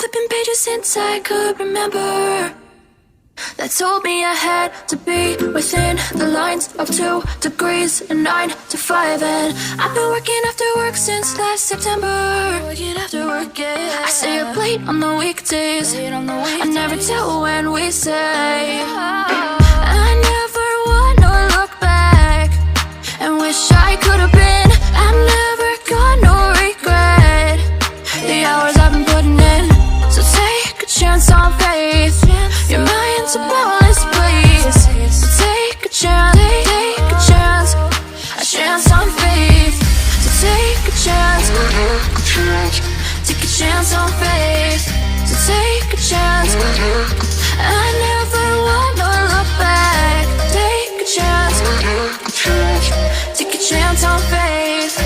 flipping pages since I could remember. That told me I had to be within the lines of 2 degrees and 9 to 5. And I've been working after work since last September. Working after work, yeah. I stay up late on the weekdays. I never tell when we say. I never wanna look back and wish I could have been. I'm never gonna regret the hours I've been putting in. So take a chance on faith. Your mind's a bonus, please. So take a chance, take a chance, a chance on faith. So take a chance, take a chance on faith. So take a chance. I never wanna look back. Take a chance, take a chance on faith.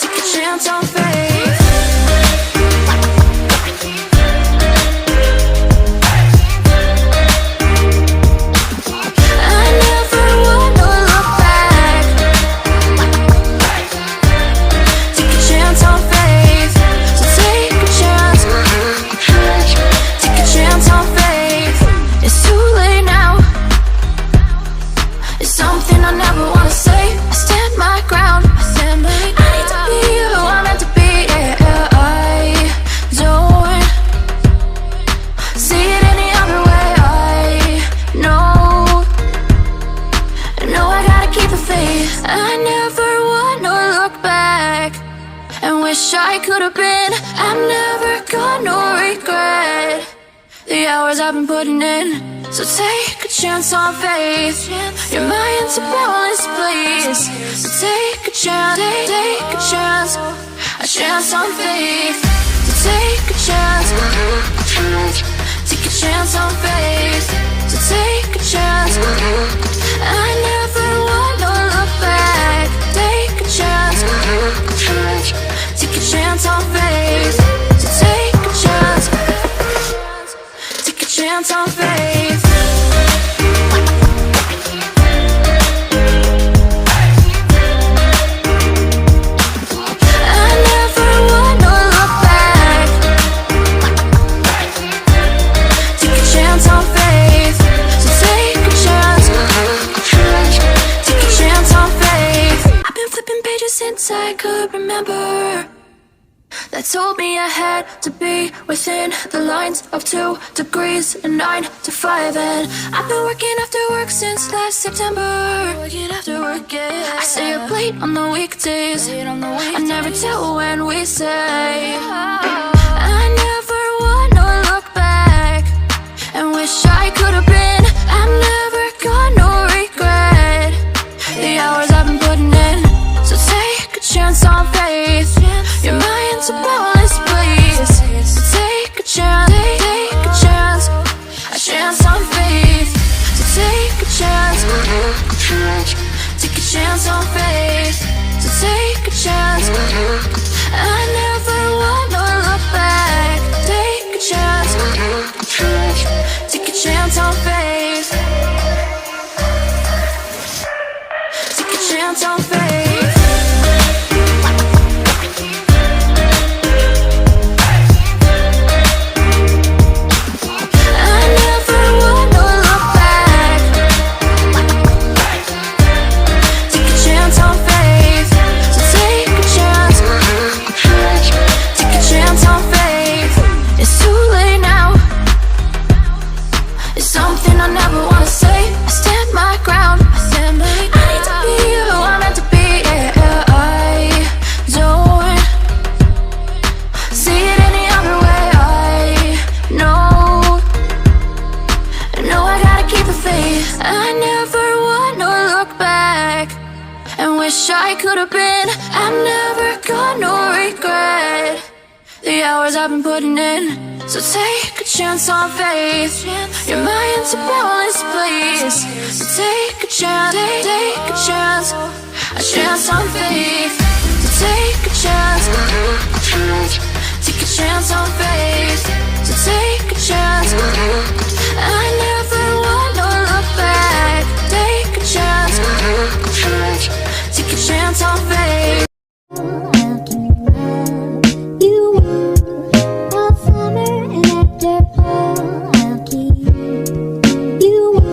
Take a chance on faith. I could have been. I'm never gonna regret the hours I've been putting in. So take a chance on faith. Your mind's a bonus, please. So take a chance, take a chance on faith. So take a chance, take a chance on faith. So take a chance. I never wanna look back. Take a chance. Take a chance on faith. So take a chance. Take a chance on faith. I never wanna look back. Take a chance on faith. So take a chance. Take a chance on faith. I've been flipping pages since I could remember. That told me I had to be within the lines of 2 degrees and 9 to 5. And I've been working after work since last September. Working after work, yeah. I stay up late on the weekdays. I never tell when we say. I never wanna look back and wish I could have been. I'm never gonna regret the hours I've been putting in. So take a chance on faith. Your mind's a bonus, please. So take a chance, take a chance on faith. So take a chance, take a chance on faith. So take a chance. I never wanna look back. Take a chance, take a chance on faith. Take a chance on faith. I could have been. I'm never gonna regret the hours I've been putting in. So take a chance on faith. Your mind's a bonus, please. So take a chance, take a chance on faith. So take a chance, take a chance on